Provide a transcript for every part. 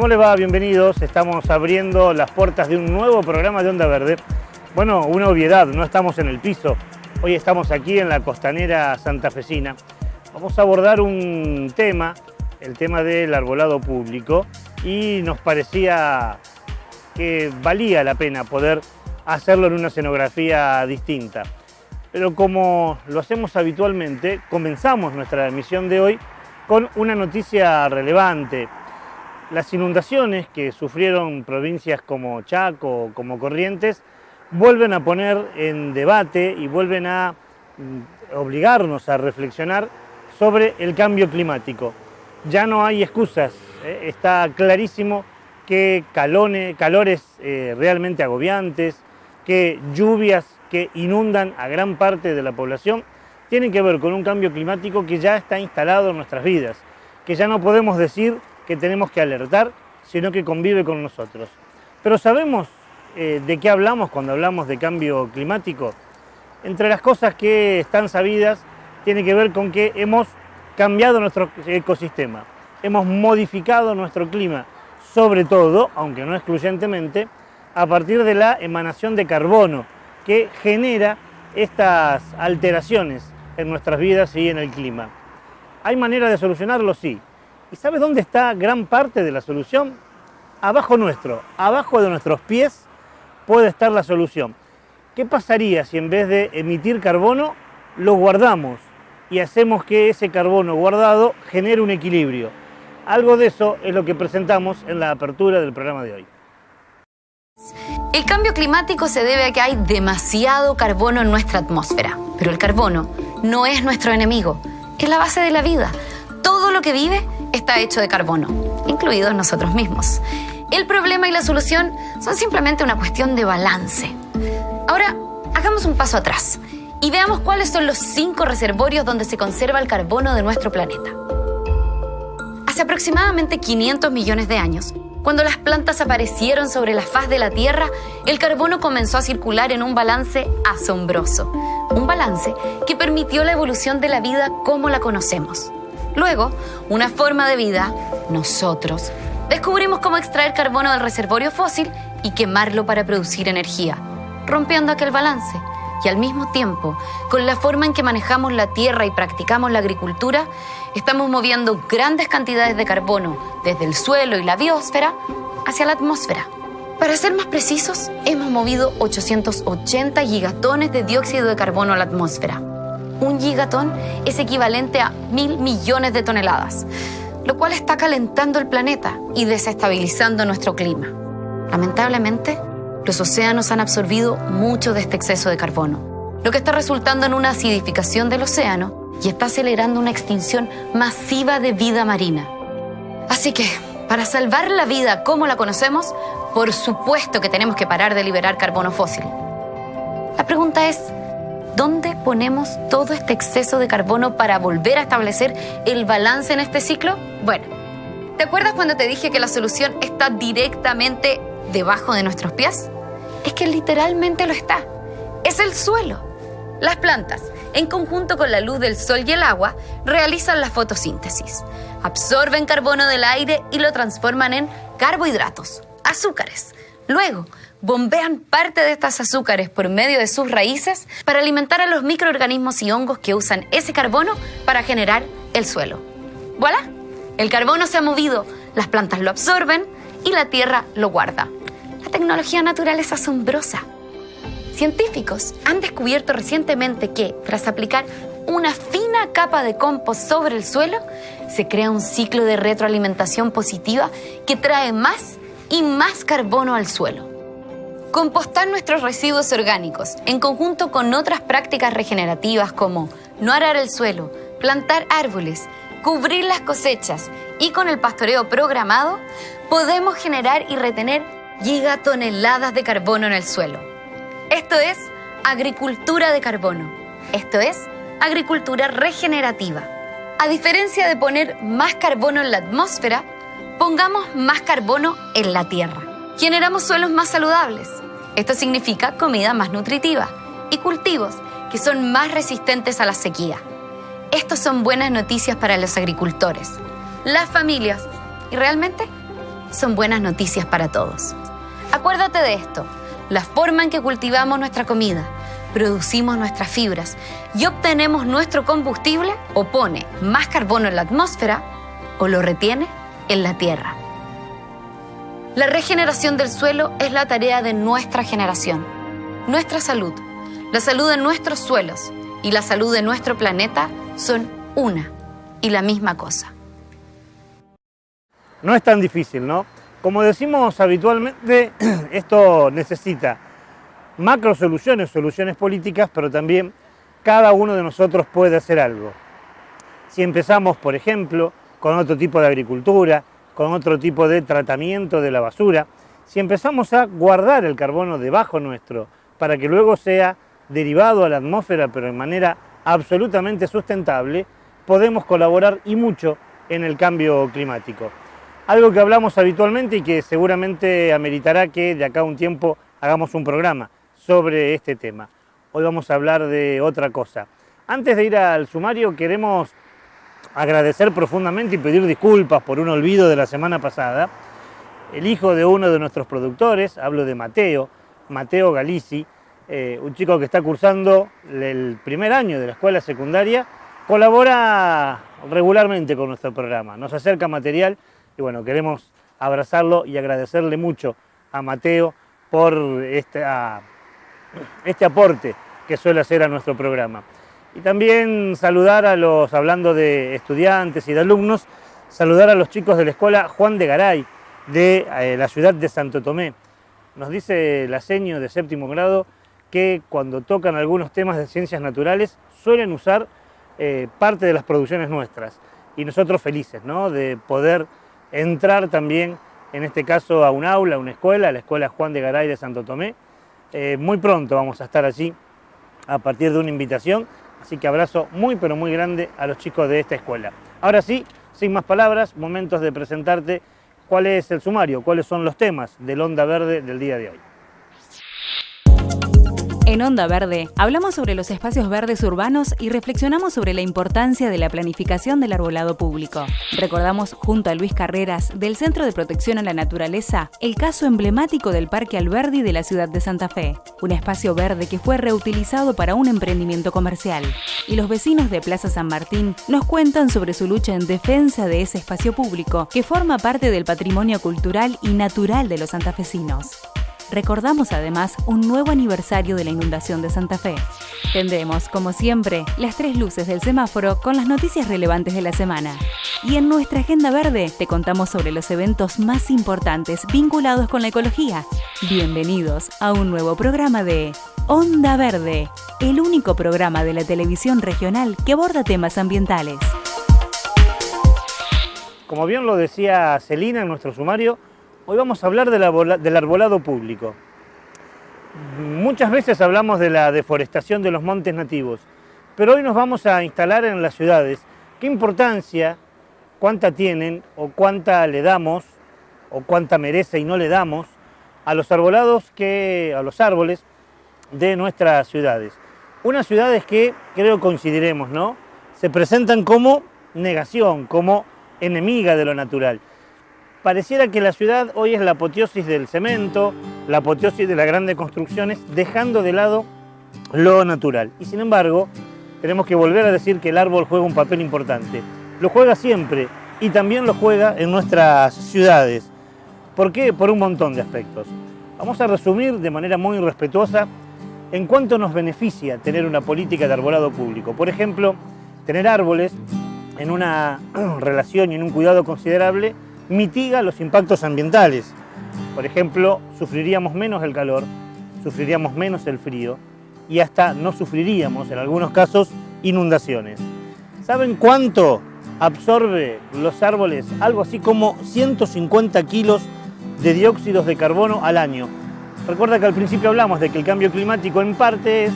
¿Cómo les va? Bienvenidos. Estamos abriendo las puertas de un nuevo programa de Onda Verde. Bueno, una obviedad, no estamos en el piso. Hoy estamos aquí en la costanera santafesina. Vamos a abordar un tema, el tema del arbolado público, y nos parecía que valía la pena poder hacerlo en una escenografía distinta. Pero como lo hacemos habitualmente, comenzamos nuestra emisión de hoy con una noticia relevante. Las inundaciones que sufrieron provincias como Chaco, como Corrientes, vuelven a poner en debate y vuelven a obligarnos a reflexionar sobre el cambio climático. Ya no hay excusas, está clarísimo que calores realmente agobiantes, que lluvias que inundan a gran parte de la población, tienen que ver con un cambio climático que ya está instalado en nuestras vidas, que ya no podemos decir que tenemos que alertar, sino que convive con nosotros. Pero ¿sabemos de qué hablamos cuando hablamos de cambio climático? Entre las cosas que están sabidas, tiene que ver con que hemos cambiado nuestro ecosistema, hemos modificado nuestro clima, sobre todo, aunque no excluyentemente, a partir de la emanación de carbono, que genera estas alteraciones en nuestras vidas y en el clima. ¿Hay manera de solucionarlo? Sí. ¿Y sabe dónde está gran parte de la solución? Abajo nuestro, abajo de nuestros pies puede estar la solución. ¿Qué pasaría si en vez de emitir carbono, lo guardamos y hacemos que ese carbono guardado genere un equilibrio? Algo de eso es lo que presentamos en la apertura del programa de hoy. El cambio climático se debe a que hay demasiado carbono en nuestra atmósfera. Pero el carbono no es nuestro enemigo, es la base de la vida. Todo lo que vive está hecho de carbono, incluidos nosotros mismos. El problema y la solución son simplemente una cuestión de balance. Ahora, hagamos un paso atrás y veamos cuáles son los 5 reservorios donde se conserva el carbono de nuestro planeta. Hace aproximadamente 500 millones de años, cuando las plantas aparecieron sobre la faz de la Tierra, el carbono comenzó a circular en un balance asombroso. Un balance que permitió la evolución de la vida como la conocemos. Luego, una forma de vida, nosotros, descubrimos cómo extraer carbono del reservorio fósil y quemarlo para producir energía, rompiendo aquel balance. Y al mismo tiempo, con la forma en que manejamos la tierra y practicamos la agricultura, estamos moviendo grandes cantidades de carbono desde el suelo y la biosfera hacia la atmósfera. Para ser más precisos, hemos movido 880 gigatones de dióxido de carbono a la atmósfera. Un gigatón es equivalente a 1.000 millones de toneladas, lo cual está calentando el planeta y desestabilizando nuestro clima. Lamentablemente, los océanos han absorbido mucho de este exceso de carbono, lo que está resultando en una acidificación del océano y está acelerando una extinción masiva de vida marina. Así que, para salvar la vida como la conocemos, por supuesto que tenemos que parar de liberar carbono fósil. La pregunta es, ¿dónde ponemos todo este exceso de carbono para volver a establecer el balance en este ciclo? Bueno, ¿te acuerdas cuando te dije que la solución está directamente debajo de nuestros pies? Es que literalmente lo está. Es el suelo. Las plantas, en conjunto con la luz del sol y el agua, realizan la fotosíntesis. Absorben carbono del aire y lo transforman en carbohidratos, azúcares. Luego, bombean parte de estas azúcares por medio de sus raíces para alimentar a los microorganismos y hongos que usan ese carbono para generar el suelo. ¡Voilà! El carbono se ha movido, las plantas lo absorben y la tierra lo guarda. La tecnología natural es asombrosa. Científicos han descubierto recientemente que, tras aplicar una fina capa de compost sobre el suelo, se crea un ciclo de retroalimentación positiva que trae más y más carbono al suelo. Compostar nuestros residuos orgánicos, en conjunto con otras prácticas regenerativas como no arar el suelo, plantar árboles, cubrir las cosechas y con el pastoreo programado, podemos generar y retener gigatoneladas de carbono en el suelo. Esto es agricultura de carbono. Esto es agricultura regenerativa. A diferencia de poner más carbono en la atmósfera, pongamos más carbono en la tierra. Generamos suelos más saludables. Esto significa comida más nutritiva y cultivos que son más resistentes a la sequía. Estos son buenas noticias para los agricultores, las familias y realmente son buenas noticias para todos. Acuérdate de esto: la forma en que cultivamos nuestra comida, producimos nuestras fibras y obtenemos nuestro combustible o pone más carbono en la atmósfera o lo retiene en la tierra. La regeneración del suelo es la tarea de nuestra generación. Nuestra salud, la salud de nuestros suelos y la salud de nuestro planeta son una y la misma cosa. No es tan difícil, ¿no? Como decimos habitualmente, esto necesita macro soluciones, soluciones políticas, pero también cada uno de nosotros puede hacer algo. Si empezamos, por ejemplo, con otro tipo de agricultura, con otro tipo de tratamiento de la basura, si empezamos a guardar el carbono debajo nuestro para que luego sea derivado a la atmósfera, pero de manera absolutamente sustentable, podemos colaborar y mucho en el cambio climático. Algo que hablamos habitualmente y que seguramente ameritará que de acá a un tiempo hagamos un programa sobre este tema. Hoy vamos a hablar de otra cosa. Antes de ir al sumario, queremos agradecer profundamente y pedir disculpas por un olvido de la semana pasada. El hijo de uno de nuestros productores, hablo de Mateo Galici, un chico que está cursando el primer año de la escuela secundaria, colabora regularmente con nuestro programa, nos acerca material y bueno, queremos abrazarlo y agradecerle mucho a Mateo por este aporte que suele hacer a nuestro programa. Y también saludar a los, hablando de estudiantes y de alumnos, saludar a los chicos de la escuela Juan de Garay, de la ciudad de Santo Tomé. Nos dice la seño de séptimo grado que cuando tocan algunos temas de ciencias naturales suelen usar parte de las producciones nuestras. Y nosotros felices, ¿no?, de poder entrar también, en este caso, a un aula, a una escuela, la escuela Juan de Garay de Santo Tomé. Muy pronto vamos a estar allí a partir de una invitación. Así que abrazo muy pero muy grande a los chicos de esta escuela. Ahora sí, sin más palabras, momentos de presentarte cuál es el sumario, cuáles son los temas del Onda Verde del día de hoy. En Onda Verde hablamos sobre los espacios verdes urbanos y reflexionamos sobre la importancia de la planificación del arbolado público. Recordamos junto a Luis Carreras del Centro de Protección a la Naturaleza el caso emblemático del Parque Alberdi de la ciudad de Santa Fe, un espacio verde que fue reutilizado para un emprendimiento comercial. Y los vecinos de Plaza San Martín nos cuentan sobre su lucha en defensa de ese espacio público que forma parte del patrimonio cultural y natural de los santafesinos. Recordamos además un nuevo aniversario de la inundación de Santa Fe. Tendremos, como siempre, las 3 luces del semáforo con las noticias relevantes de la semana. Y en nuestra Agenda Verde te contamos sobre los eventos más importantes vinculados con la ecología. Bienvenidos a un nuevo programa de Onda Verde, el único programa de la televisión regional que aborda temas ambientales. Como bien lo decía Celina en nuestro sumario, hoy vamos a hablar del arbolado público. Muchas veces hablamos de la deforestación de los montes nativos, pero hoy nos vamos a instalar en las ciudades. ¿Qué importancia, cuánta tienen o cuánta le damos o cuánta merece y no le damos a los árboles de nuestras ciudades? Unas ciudades que, creo coincidiremos, ¿no?, se presentan como negación, como enemiga de lo natural. Pareciera que la ciudad hoy es la apoteosis del cemento, la apoteosis de las grandes construcciones, dejando de lado lo natural. Y sin embargo, tenemos que volver a decir que el árbol juega un papel importante. Lo juega siempre y también lo juega en nuestras ciudades. ¿Por qué? Por un montón de aspectos. Vamos a resumir de manera muy respetuosa en cuánto nos beneficia tener una política de arbolado público. Por ejemplo, tener árboles en una relación y en un cuidado considerable mitiga los impactos ambientales. Por ejemplo, sufriríamos menos el calor, sufriríamos menos el frío y hasta no sufriríamos, en algunos casos, inundaciones. ¿Saben cuánto absorbe los árboles? Algo así como 150 kilos de dióxidos de carbono al año. Recuerda que al principio hablamos de que el cambio climático en parte es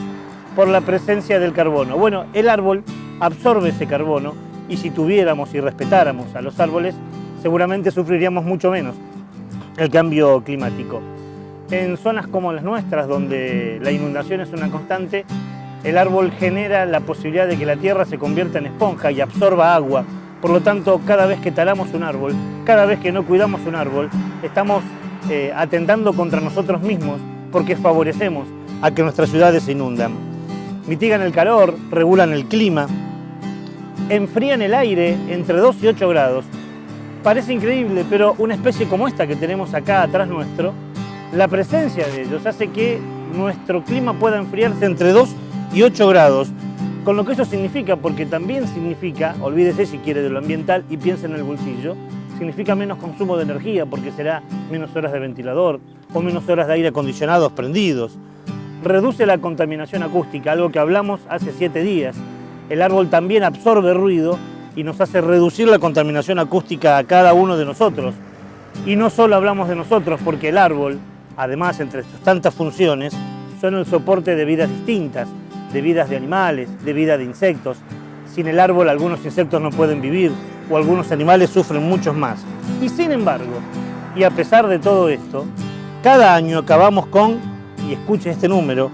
por la presencia del carbono. Bueno, el árbol absorbe ese carbono y si tuviéramos y respetáramos a los árboles, seguramente sufriríamos mucho menos el cambio climático. En zonas como las nuestras, donde la inundación es una constante, el árbol genera la posibilidad de que la tierra se convierta en esponja y absorba agua Por lo tanto, cada vez que talamos un árbol, cada vez que no cuidamos un árbol, estamos atentando contra nosotros mismos porque favorecemos a que nuestras ciudades se inundan. Mitigan el calor, regulan el clima, enfrían el aire entre 2 y 8 grados. Parece increíble, pero una especie como esta que tenemos acá atrás nuestro, la presencia de ellos hace que nuestro clima pueda enfriarse entre 2 y 8 grados, con lo que eso significa, porque también significa, olvídese si quiere de lo ambiental y piense en el bolsillo, significa menos consumo de energía, porque será menos horas de ventilador o menos horas de aire acondicionados prendidos. Reduce la contaminación acústica, algo que hablamos hace 7 días. El árbol también absorbe ruido y nos hace reducir la contaminación acústica a cada uno de nosotros. Y no solo hablamos de nosotros, porque el árbol, además, entre sus tantas funciones, son el soporte de vidas distintas, de vidas de animales, de vida de insectos. Sin el árbol algunos insectos no pueden vivir o algunos animales sufren muchos más. Y sin embargo, y a pesar de todo esto, cada año acabamos con, y escuche este número,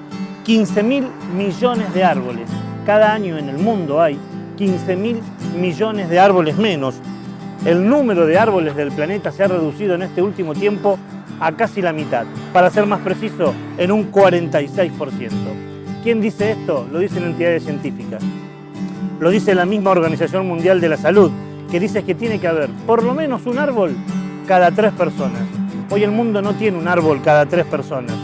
15.000 millones de árboles. Cada año en el mundo hay 15.000 millones de árboles menos. El número de árboles del planeta se ha reducido en este último tiempo a casi la mitad. Para ser más preciso, en un 46%. ¿Quién dice esto? Lo dicen entidades científicas. Lo dice la misma Organización Mundial de la Salud, que dice que tiene que haber por lo menos un árbol cada 3 personas. Hoy el mundo no tiene un árbol cada 3 personas.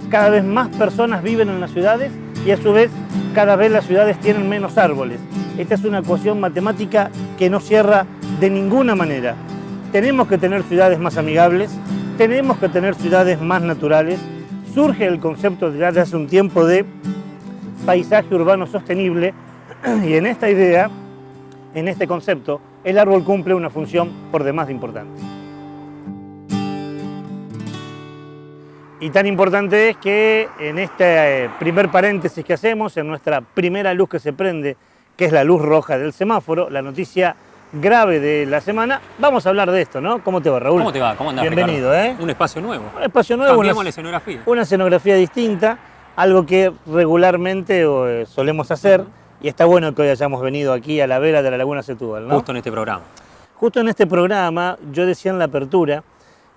Cada vez más personas viven en las ciudades y a su vez cada vez las ciudades tienen menos árboles. Esta es una ecuación matemática que no cierra de ninguna manera. Tenemos que tener ciudades más amigables, tenemos que tener ciudades más naturales. Surge el concepto ya de hace un tiempo de paisaje urbano sostenible y en esta idea, en este concepto, el árbol cumple una función por demás de importante. Y tan importante es que en este primer paréntesis que hacemos, en nuestra primera luz que se prende, que es la luz roja del semáforo, la noticia grave de la semana, vamos a hablar de esto, ¿no? ¿Cómo te va, Raúl? ¿Cómo te va? ¿Cómo andás, Bienvenido, Ricardo? Un espacio nuevo. Un espacio nuevo. Cambiamos la escenografía. Una escenografía distinta, algo que regularmente solemos hacer, y está bueno que hoy hayamos venido aquí a la vera de la Laguna Setúbal, ¿no? Justo en este programa. Justo en este programa, yo decía en la apertura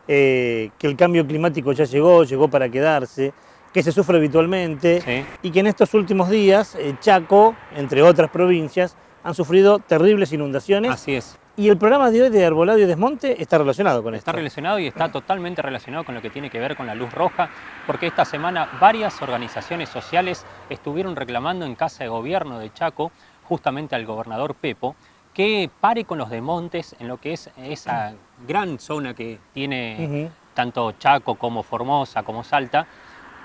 que el cambio climático ya llegó para quedarse, que se sufre habitualmente, Sí. y que en estos últimos días Chaco, entre otras provincias, han sufrido terribles inundaciones. Así es. Y el programa de hoy de Arbolado y Desmonte está relacionado con esto. Está relacionado y está totalmente relacionado con lo que tiene que ver con la luz roja, porque esta semana varias organizaciones sociales estuvieron reclamando en Casa de Gobierno de Chaco, justamente al gobernador Pepo, que pare con los desmontes en lo que es esa gran zona que tiene tanto Chaco como Formosa, como Salta,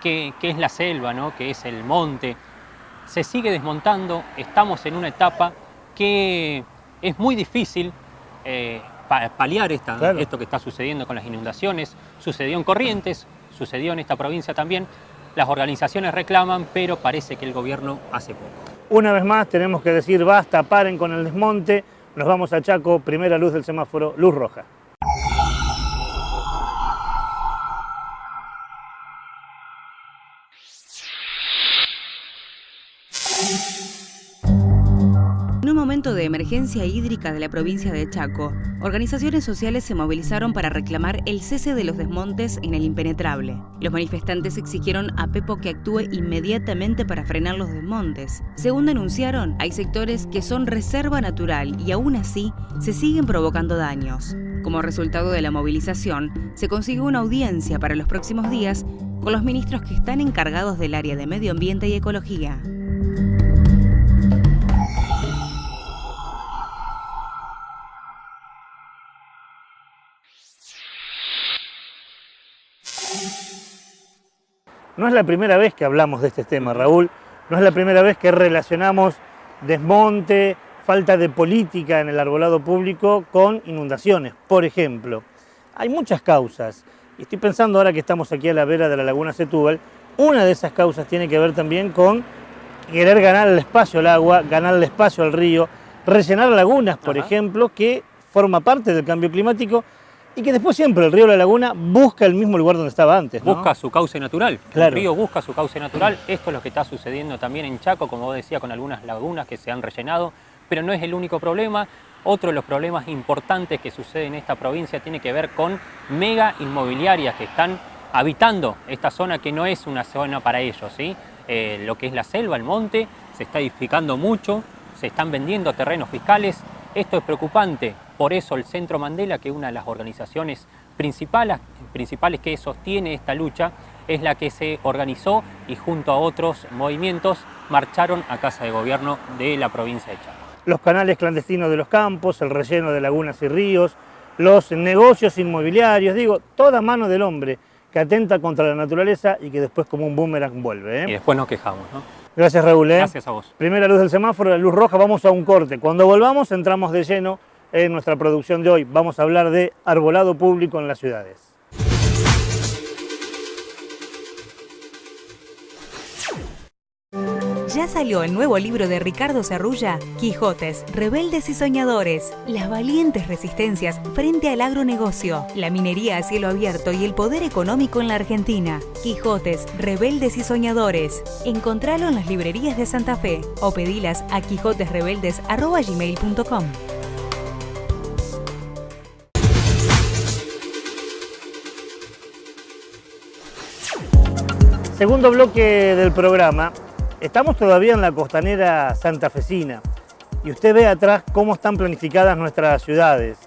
que es la selva, ¿no? Que es el monte. Se sigue desmontando, estamos en una etapa que es muy difícil paliar esto que está sucediendo con las inundaciones. Sucedió en Corrientes, sucedió en esta provincia también. Las organizaciones reclaman, pero parece que el gobierno hace poco. Una vez más tenemos que decir basta, paren con el desmonte. Nos vamos a Chaco, primera luz del semáforo, luz roja. En un momento de emergencia hídrica de la provincia de Chaco, organizaciones sociales se movilizaron para reclamar el cese de los desmontes en el impenetrable. Los manifestantes exigieron a Pepo que actúe inmediatamente para frenar los desmontes. Según denunciaron, hay sectores que son reserva natural y aún así se siguen provocando daños. Como resultado de la movilización, se consiguió una audiencia para los próximos días con los ministros que están encargados del área de medio ambiente y ecología. No es la primera vez que hablamos de este tema, Raúl. No es la primera vez que relacionamos desmonte, falta de política en el arbolado público con inundaciones, por ejemplo. Hay muchas causas. Y estoy pensando ahora que estamos aquí a la vera de la Laguna Setúbal, una de esas causas tiene que ver también con querer ganar el espacio al agua, ganar el espacio al río, rellenar lagunas, por ejemplo, que forma parte del cambio climático y que después siempre el río o la laguna busca el mismo lugar donde estaba antes, ¿no? Busca su cauce natural. Claro. El río busca su cauce natural. Esto es lo que está sucediendo también en Chaco, como vos decías, con algunas lagunas que se han rellenado, pero no es el único problema. Otro de los problemas importantes que sucede en esta provincia tiene que ver con mega inmobiliarias que están habitando esta zona que no es una zona para ellos, ¿sí? Lo que es la selva, el monte, se está edificando mucho, se están vendiendo terrenos fiscales. Esto es preocupante, por eso el Centro Mandela, que es una de las organizaciones principales que sostiene esta lucha, es la que se organizó y junto a otros movimientos marcharon a Casa de Gobierno de la provincia de Chaco. Los canales clandestinos de los campos, el relleno de lagunas y ríos, los negocios inmobiliarios, digo, toda mano del hombre que atenta contra la naturaleza y que después como un boomerang vuelve. Y después nos quejamos, ¿no? Gracias, Raúl. Gracias a vos. Primera luz del semáforo, la luz roja, vamos a un corte. Cuando volvamos entramos de lleno en nuestra producción de hoy. Vamos a hablar de arbolado público en las ciudades. Ya salió el nuevo libro de Ricardo Serrulla, Quijotes, Rebeldes y Soñadores, las valientes resistencias frente al agronegocio, la minería a cielo abierto y el poder económico en la Argentina. Quijotes, Rebeldes y Soñadores. Encontralo en las librerías de Santa Fe o pedilas a quijotesrebeldes@gmail.com. Segundo bloque del programa. Estamos todavía en la costanera santafesina y usted ve atrás cómo están planificadas nuestras ciudades.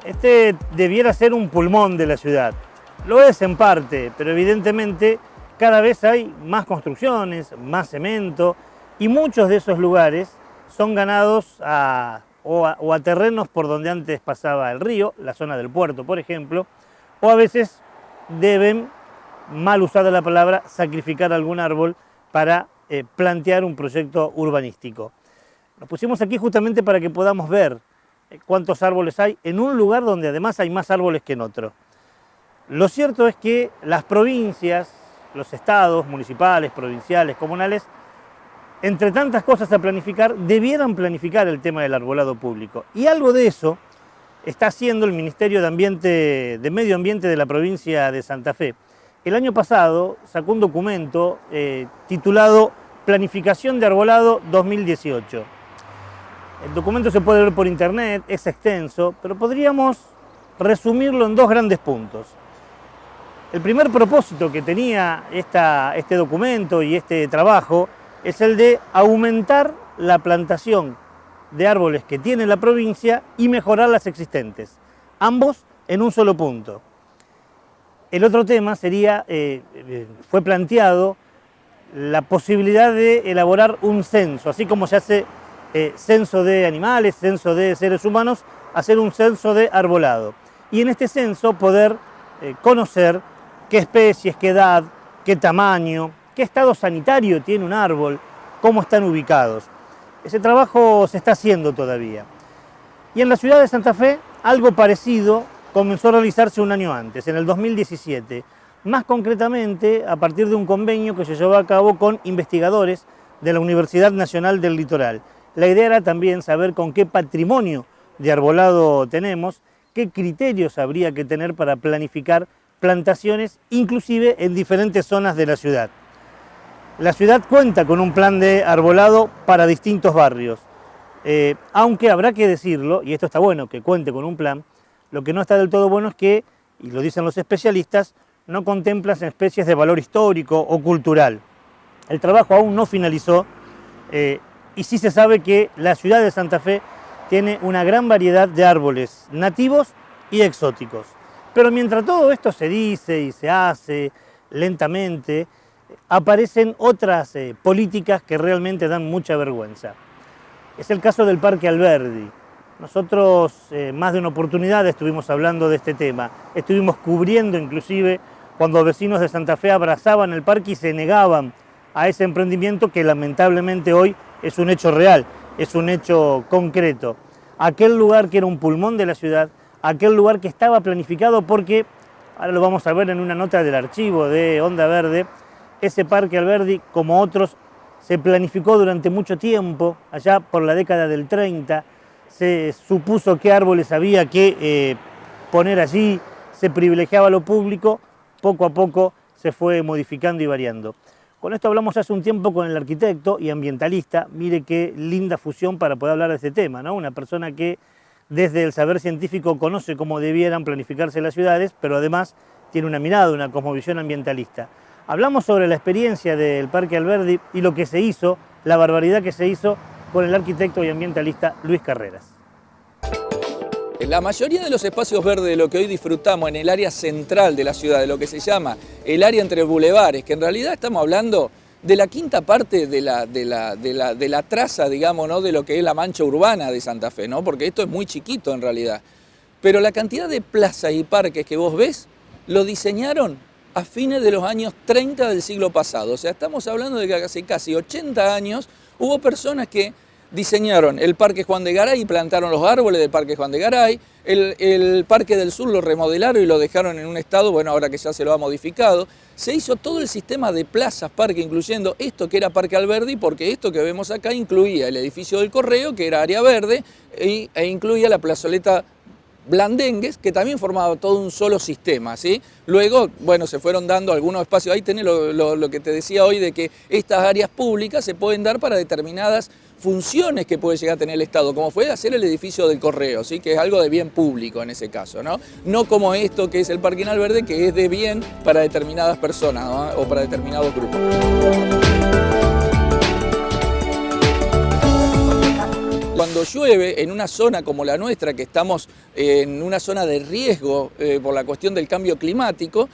Este debiera ser un pulmón de la ciudad. Lo es en parte, pero evidentemente cada vez hay más construcciones, más cemento y muchos de esos lugares son ganados a terrenos por donde antes pasaba el río, la zona del puerto por ejemplo, o a veces deben, mal usada la palabra, sacrificar algún árbol para plantear un proyecto urbanístico. Nos pusimos aquí justamente para que podamos ver cuántos árboles hay en un lugar donde además hay más árboles que en otro. Lo cierto es que las provincias, los estados municipales, provinciales, comunales, entre tantas cosas a planificar, debieran planificar el tema del arbolado público. Y algo de eso está haciendo el Ministerio de Medio Ambiente de la provincia de Santa Fe. El año pasado sacó un documento titulado Planificación de Arbolado 2018. El documento se puede ver por internet, es extenso, pero podríamos resumirlo en dos grandes puntos. El primer propósito que tenía este documento y este trabajo es el de aumentar la plantación de árboles que tiene la provincia y mejorar las existentes, ambos en un solo punto. El otro tema fue planteado la posibilidad de elaborar un censo, así como se hace censo de animales, censo de seres humanos, hacer un censo de arbolado. Y en este censo poder conocer qué especies, qué edad, qué tamaño, qué estado sanitario tiene un árbol, cómo están ubicados. Ese trabajo se está haciendo todavía. Y en la ciudad de Santa Fe algo parecido comenzó a realizarse un año antes, en el 2017, más concretamente a partir de un convenio que se llevó a cabo con investigadores de la Universidad Nacional del Litoral. La idea era también saber con qué patrimonio de arbolado tenemos, qué criterios habría que tener para planificar plantaciones, inclusive en diferentes zonas de la ciudad. La ciudad cuenta con un plan de arbolado para distintos barrios, aunque habrá que decirlo, y esto está bueno que cuente con un plan, lo que no está del todo bueno es que, y lo dicen los especialistas, no contempla especies de valor histórico o cultural. El trabajo aún no finalizó y sí se sabe que la ciudad de Santa Fe tiene una gran variedad de árboles nativos y exóticos. Pero mientras todo esto se dice y se hace lentamente, aparecen otras políticas que realmente dan mucha vergüenza. Es el caso del Parque Alberdi. Nosotros más de una oportunidad estuvimos hablando de este tema, estuvimos cubriendo inclusive cuando vecinos de Santa Fe abrazaban el parque y se negaban a ese emprendimiento que lamentablemente hoy es un hecho real, es un hecho concreto. Aquel lugar que era un pulmón de la ciudad, aquel lugar que estaba planificado porque, ahora lo vamos a ver en una nota del archivo de Onda Verde, ese Parque Alberdi, como otros, se planificó durante mucho tiempo, allá por la década del 30, se supuso qué árboles había que poner allí, se privilegiaba lo público, poco a poco se fue modificando y variando. Con esto hablamos hace un tiempo con el arquitecto y ambientalista, mire qué linda fusión para poder hablar de este tema, ¿no? Una persona que desde el saber científico conoce cómo debieran planificarse las ciudades, pero además tiene una mirada, una cosmovisión ambientalista. Hablamos sobre la experiencia del Parque Alberdi y lo que se hizo, la barbaridad que se hizo con el arquitecto y ambientalista Luis Carreras. La mayoría de los espacios verdes de lo que hoy disfrutamos en el área central de la ciudad, de lo que se llama el área entre bulevares, que en realidad estamos hablando de la quinta parte de la traza, digamos, ¿no?, de lo que es la mancha urbana de Santa Fe, ¿no?, porque esto es muy chiquito en realidad. Pero la cantidad de plazas y parques que vos ves, lo diseñaron a fines de los años 30 del siglo pasado. O sea, estamos hablando de que hace casi 80 años hubo personas que diseñaron el Parque Juan de Garay y plantaron los árboles del Parque Juan de Garay, el Parque del Sur lo remodelaron y lo dejaron en un estado, bueno, ahora que ya se lo ha modificado. Se hizo todo el sistema de plazas, parque, incluyendo esto que era Parque Alberdi, porque esto que vemos acá incluía el edificio del Correo, que era área verde, e incluía la plazoleta Blandengues, que también formaba todo un solo sistema, ¿sí? Luego, bueno, se fueron dando algunos espacios. Ahí tenés lo que te decía hoy, de que estas áreas públicas se pueden dar para determinadas funciones que puede llegar a tener el Estado, como fue hacer el edificio del Correo, ¿sí?, que es algo de bien público en ese caso, ¿no? No como esto que es el Parque Alberdi, que es de bien para determinadas personas, ¿no?, o para determinados grupos. Cuando llueve en una zona como la nuestra, que estamos en una zona de riesgo por la cuestión del cambio climático,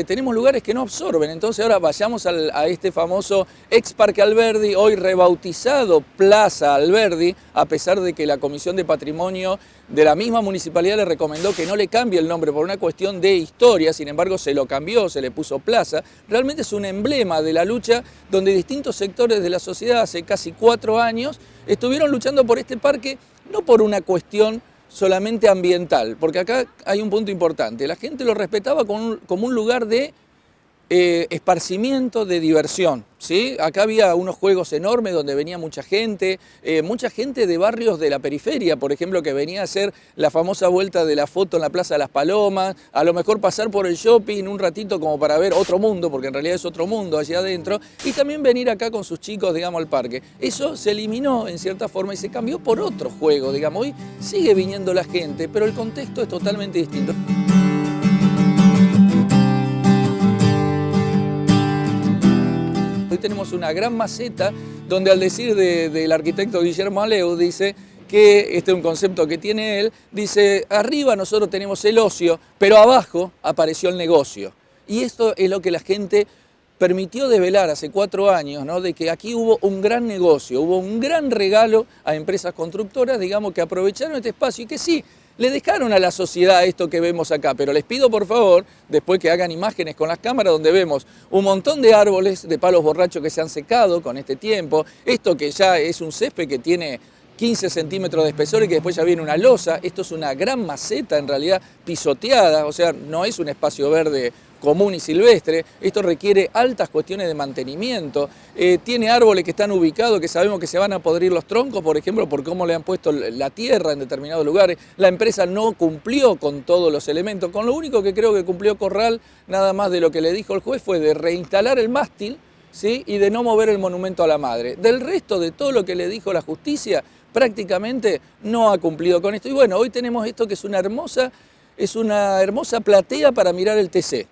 tenemos lugares que no absorben. Entonces ahora vayamos a este famoso ex Parque Alberdi, hoy rebautizado Plaza Alberdi, a pesar de que la Comisión de Patrimonio de la misma municipalidad le recomendó que no le cambie el nombre por una cuestión de historia. Sin embargo se lo cambió, se le puso Plaza. Realmente es un emblema de la lucha donde distintos sectores de la sociedad hace casi 4 años estuvieron luchando por este parque, no por una cuestión solamente ambiental, porque acá hay un punto importante. La gente lo respetaba como un lugar de esparcimiento, de diversión, ¿sí? Acá había unos juegos enormes donde venía mucha gente de barrios de la periferia, por ejemplo, que venía a hacer la famosa vuelta de la foto en la Plaza de las Palomas, a lo mejor pasar por el shopping un ratito como para ver otro mundo, porque en realidad es otro mundo allá adentro, y también venir acá con sus chicos, digamos, al parque. Eso se eliminó en cierta forma y se cambió por otro juego, digamos. Hoy sigue viniendo la gente, pero el contexto es totalmente distinto. Hoy tenemos una gran maceta donde, al decir del arquitecto Guillermo Aleu, dice que este es un concepto que tiene él, dice: arriba nosotros tenemos el ocio, pero abajo apareció el negocio. Y esto es lo que la gente permitió develar hace 4 años, ¿no?, de que aquí hubo un gran negocio, hubo un gran regalo a empresas constructoras, digamos, que aprovecharon este espacio y que sí, le dejaron a la sociedad esto que vemos acá, pero les pido por favor, después que hagan imágenes con las cámaras donde vemos un montón de árboles de palos borrachos que se han secado con este tiempo, esto que ya es un césped que tiene 15 centímetros de espesor y que después ya viene una losa. Esto es una gran maceta en realidad pisoteada, o sea, no es un espacio verde común y silvestre. Esto requiere altas cuestiones de mantenimiento, tiene árboles que están ubicados, que sabemos que se van a podrir los troncos, por ejemplo, por cómo le han puesto la tierra en determinados lugares. La empresa no cumplió con todos los elementos. Con lo único que creo que cumplió Corral, nada más de lo que le dijo el juez, fue de reinstalar el mástil, ¿sí?, y de no mover el monumento a la madre. Del resto de todo lo que le dijo la justicia, prácticamente no ha cumplido con esto. Y bueno, hoy tenemos esto que es una hermosa platea para mirar el TC.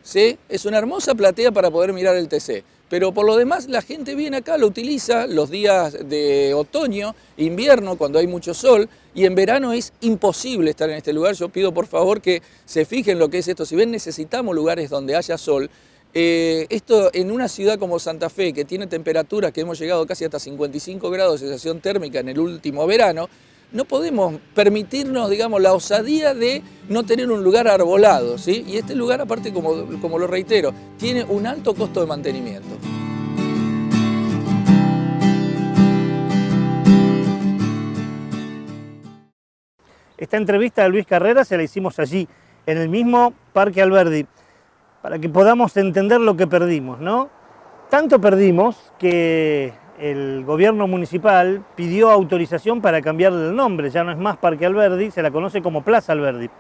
¿Sí? Es una hermosa platea para poder mirar el TC, pero por lo demás la gente viene acá, lo utiliza los días de otoño, invierno, cuando hay mucho sol, y en verano es imposible estar en este lugar. Yo pido por favor que se fijen lo que es esto. Si bien necesitamos lugares donde haya sol, esto en una ciudad como Santa Fe, que tiene temperaturas que hemos llegado casi hasta 55 grados de sensación térmica en el último verano, no podemos permitirnos, digamos, la osadía de no tener un lugar arbolado, ¿sí? Y este lugar, aparte, como lo reitero, tiene un alto costo de mantenimiento. Esta entrevista a Luis Carreras se la hicimos allí, en el mismo Parque Alberdi, para que podamos entender lo que perdimos, ¿no? Tanto perdimos que el gobierno municipal pidió autorización para cambiarle el nombre. Ya no es más Parque Alberdi, se la conoce como Plaza Alberdi.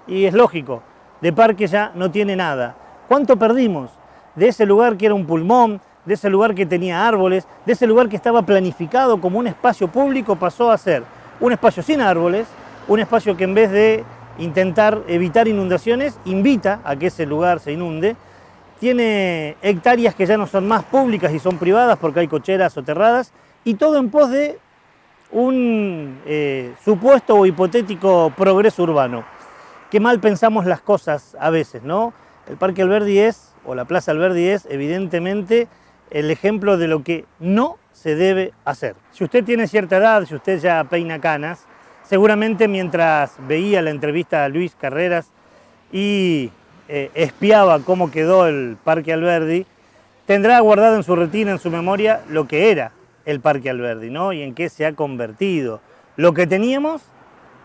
Y es lógico, de parque ya no tiene nada. ¿Cuánto perdimos de ese lugar que era un pulmón, de ese lugar que tenía árboles, de ese lugar que estaba planificado como un espacio público, pasó a ser un espacio sin árboles, un espacio que en vez de intentar evitar inundaciones, invita a que ese lugar se inunde. Tiene hectáreas que ya no son más públicas y son privadas porque hay cocheras soterradas, y todo en pos de un supuesto o hipotético progreso urbano. Qué mal pensamos las cosas a veces, ¿no? El Parque Alberdi es, o la Plaza Alberdi es, evidentemente, el ejemplo de lo que no se debe hacer. Si usted tiene cierta edad, si usted ya peina canas, seguramente mientras veía la entrevista a Luis Carreras y espiaba cómo quedó el Parque Alberdi, tendrá guardado en su retina, en su memoria, lo que era el Parque Alberdi, ¿no? Y en qué se ha convertido, lo que teníamos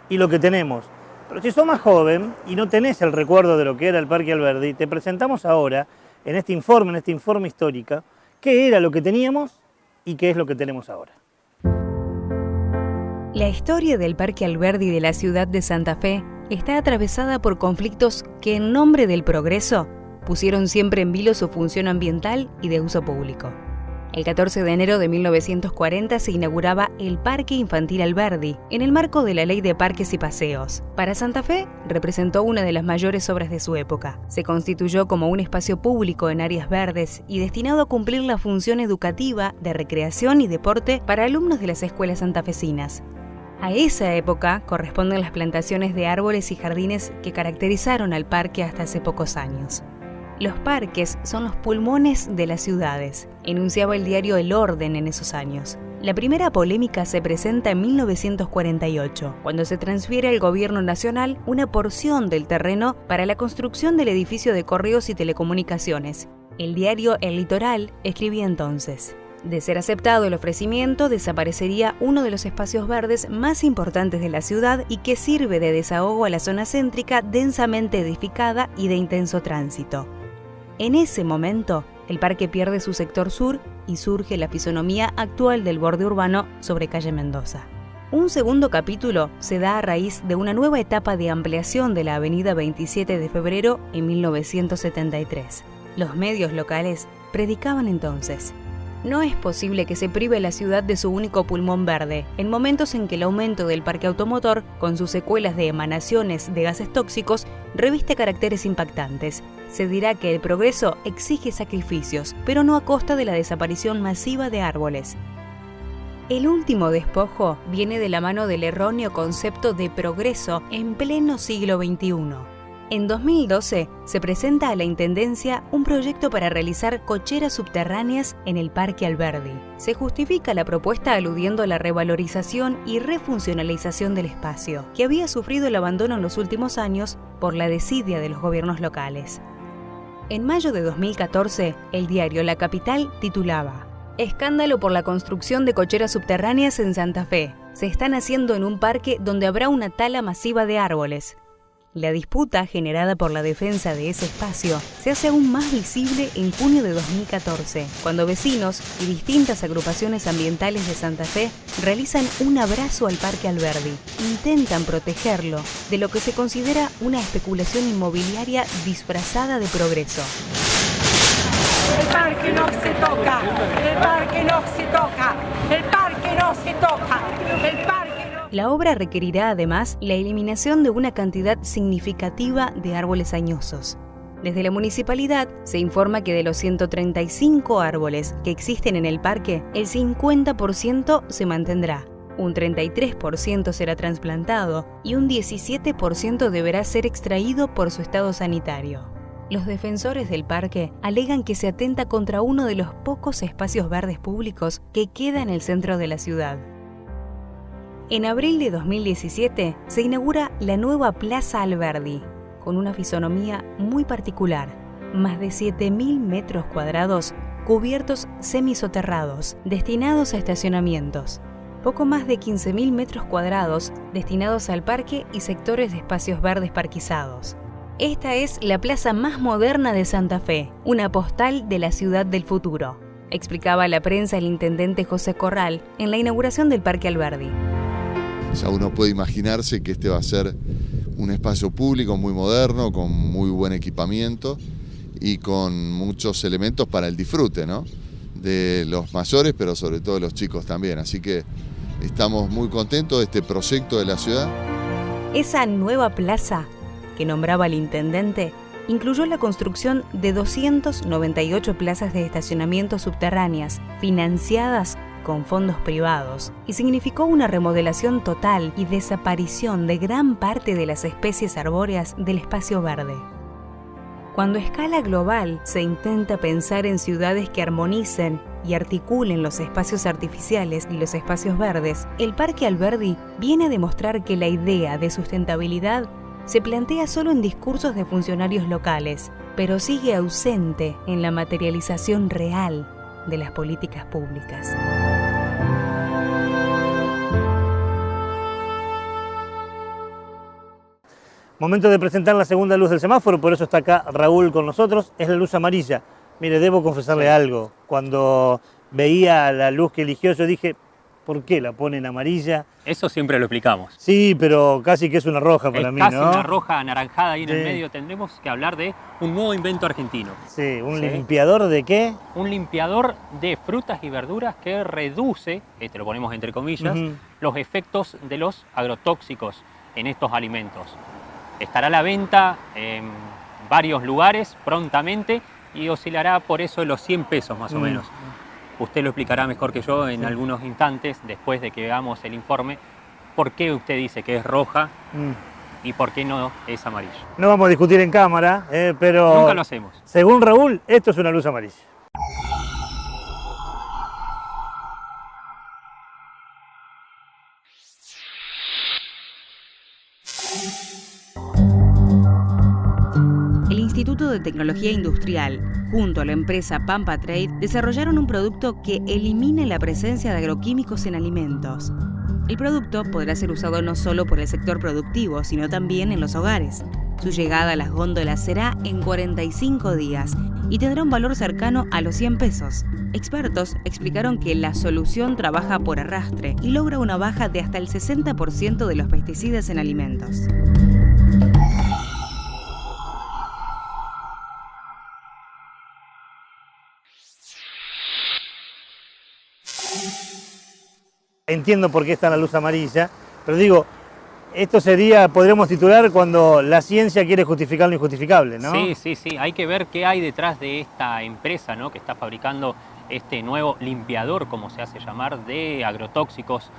y lo que tenemos. Pero si sos más joven y no tenés el recuerdo de lo que era el Parque Alberdi, te presentamos ahora, en este informe histórico, qué era lo que teníamos y qué es lo que tenemos ahora. La historia del Parque Alberdi de la ciudad de Santa Fe está atravesada por conflictos que, en nombre del progreso, pusieron siempre en vilo su función ambiental y de uso público. El 14 de enero de 1940 se inauguraba el Parque Infantil Alberdi, en el marco de la Ley de Parques y Paseos. Para Santa Fe, representó una de las mayores obras de su época. Se constituyó como un espacio público en áreas verdes y destinado a cumplir la función educativa de recreación y deporte para alumnos de las escuelas santafesinas. A esa época corresponden las plantaciones de árboles y jardines que caracterizaron al parque hasta hace pocos años. Los parques son los pulmones de las ciudades, enunciaba el diario El Orden en esos años. La primera polémica se presenta en 1948, cuando se transfiere al gobierno nacional una porción del terreno para la construcción del edificio de correos y telecomunicaciones. El diario El Litoral escribía entonces: de ser aceptado el ofrecimiento, desaparecería uno de los espacios verdes más importantes de la ciudad y que sirve de desahogo a la zona céntrica densamente edificada y de intenso tránsito. En ese momento, el parque pierde su sector sur y surge la fisonomía actual del borde urbano sobre calle Mendoza. Un segundo capítulo se da a raíz de una nueva etapa de ampliación de la avenida 27 de febrero en 1973. Los medios locales predicaban entonces: no es posible que se prive la ciudad de su único pulmón verde, en momentos en que el aumento del parque automotor, con sus secuelas de emanaciones de gases tóxicos, reviste caracteres impactantes. Se dirá que el progreso exige sacrificios, pero no a costa de la desaparición masiva de árboles. El último despojo viene de la mano del erróneo concepto de progreso en pleno siglo XXI. En 2012 se presenta a la Intendencia un proyecto para realizar cocheras subterráneas en el Parque Alberdi. Se justifica la propuesta aludiendo a la revalorización y refuncionalización del espacio, que había sufrido el abandono en los últimos años por la desidia de los gobiernos locales. En mayo de 2014, el diario La Capital titulaba: escándalo por la construcción de cocheras subterráneas en Santa Fe. Se están haciendo en un parque donde habrá una tala masiva de árboles. La disputa generada por la defensa de ese espacio se hace aún más visible en junio de 2014, cuando vecinos y distintas agrupaciones ambientales de Santa Fe realizan un abrazo al Parque Alberdi. Intentan protegerlo de lo que se considera una especulación inmobiliaria disfrazada de progreso. El parque no se toca, el parque no se toca, el parque no se toca, el parque no... La obra requerirá además la eliminación de una cantidad significativa de árboles añosos. Desde la municipalidad se informa que de los 135 árboles que existen en el parque, el 50% se mantendrá, un 33% será trasplantado y un 17% deberá ser extraído por su estado sanitario. Los defensores del parque alegan que se atenta contra uno de los pocos espacios verdes públicos que queda en el centro de la ciudad. En abril de 2017 se inaugura la nueva Plaza Alberdi, con una fisonomía muy particular. Más de 7.000 metros cuadrados cubiertos semisoterrados, destinados a estacionamientos. Poco más de 15.000 metros cuadrados destinados al parque y sectores de espacios verdes parquizados. Esta es la plaza más moderna de Santa Fe, una postal de la ciudad del futuro, explicaba a la prensa el intendente José Corral en la inauguración del Parque Alberdi. Ya uno puede imaginarse que este va a ser un espacio público muy moderno, con muy buen equipamiento y con muchos elementos para el disfrute, ¿no? De los mayores, pero sobre todo de los chicos también. Así que estamos muy contentos de este proyecto de la ciudad. Esa nueva plaza que nombraba el intendente incluyó la construcción de 298 plazas de estacionamiento subterráneas financiadas con fondos privados y significó una remodelación total y desaparición de gran parte de las especies arbóreas del espacio verde. Cuando a escala global se intenta pensar en ciudades que armonicen y articulen los espacios artificiales y los espacios verdes, el Parque Alberdi viene a demostrar que la idea de sustentabilidad se plantea solo en discursos de funcionarios locales, pero sigue ausente en la materialización real de las políticas públicas. Momento de presentar la segunda luz del semáforo, por eso está acá Raúl con nosotros, es la luz amarilla. Mire, debo confesarle algo, cuando veía la luz que eligió yo dije, ¿por qué la ponen amarilla? Eso siempre lo explicamos. Sí, pero casi que es una roja para mí, ¿no? Casi una roja anaranjada ahí en el medio. Tendremos que hablar de un nuevo invento argentino. Sí, ¿un limpiador de qué? Un limpiador de frutas y verduras que reduce, lo ponemos entre comillas, los efectos de los agrotóxicos en estos alimentos. Estará a la venta en varios lugares prontamente y oscilará por eso de los 100 pesos más o menos. Usted lo explicará mejor que yo en algunos instantes, después de que veamos el informe, por qué usted dice que es roja y por qué no es amarilla. No vamos a discutir en cámara, pero nunca lo hacemos. Según Raúl, esto es una luz amarilla. El Instituto de Tecnología Industrial, junto a la empresa Pampa Trade, desarrollaron un producto que elimine la presencia de agroquímicos en alimentos. El producto podrá ser usado no solo por el sector productivo, sino también en los hogares. Su llegada a las góndolas será en 45 días y tendrá un valor cercano a los 100 pesos. Expertos explicaron que la solución trabaja por arrastre y logra una baja de hasta el 60% de los pesticidas en alimentos. Entiendo por qué está la luz amarilla, pero digo, esto sería, podríamos titular cuando la ciencia quiere justificar lo injustificable, ¿no? Sí, hay que ver qué hay detrás de esta empresa, ¿no?, que está fabricando este nuevo limpiador, como se hace llamar, de agrotóxicos.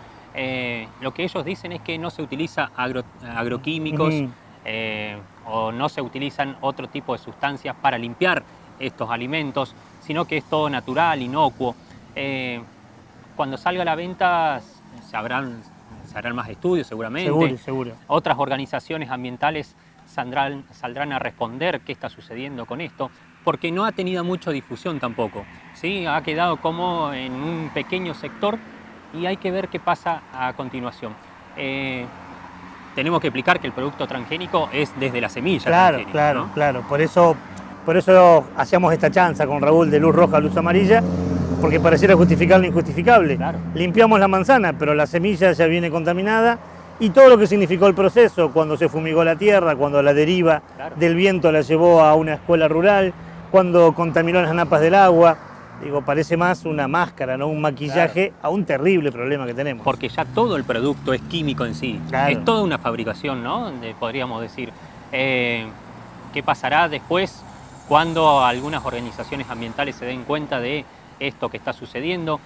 Lo que ellos dicen es que no se utiliza agroquímicos o no se utilizan otro tipo de sustancias para limpiar estos alimentos, sino que es todo natural, inocuo. Cuando salga a la venta se harán más estudios seguramente. Seguro. Otras organizaciones ambientales saldrán a responder qué está sucediendo con esto, porque no ha tenido mucha difusión tampoco. ¿Sí? Ha quedado como en un pequeño sector y hay que ver qué pasa a continuación. Tenemos que explicar que el producto transgénico es desde la semilla. Claro. Por eso hacíamos esta chanza con Raúl de luz roja a luz amarilla, porque pareciera justificar lo injustificable. Claro. Limpiamos la manzana, pero la semilla ya viene contaminada y todo lo que significó el proceso, cuando se fumigó la tierra, cuando la deriva del viento la llevó a una escuela rural, cuando contaminó las napas del agua. Digo, parece más una máscara, ¿no? Un maquillaje a un terrible problema que tenemos. Porque ya todo el producto es químico en sí. Es toda una fabricación, ¿no? Podríamos decir. ¿Qué pasará después cuando algunas organizaciones ambientales se den cuenta de esto que está sucediendo?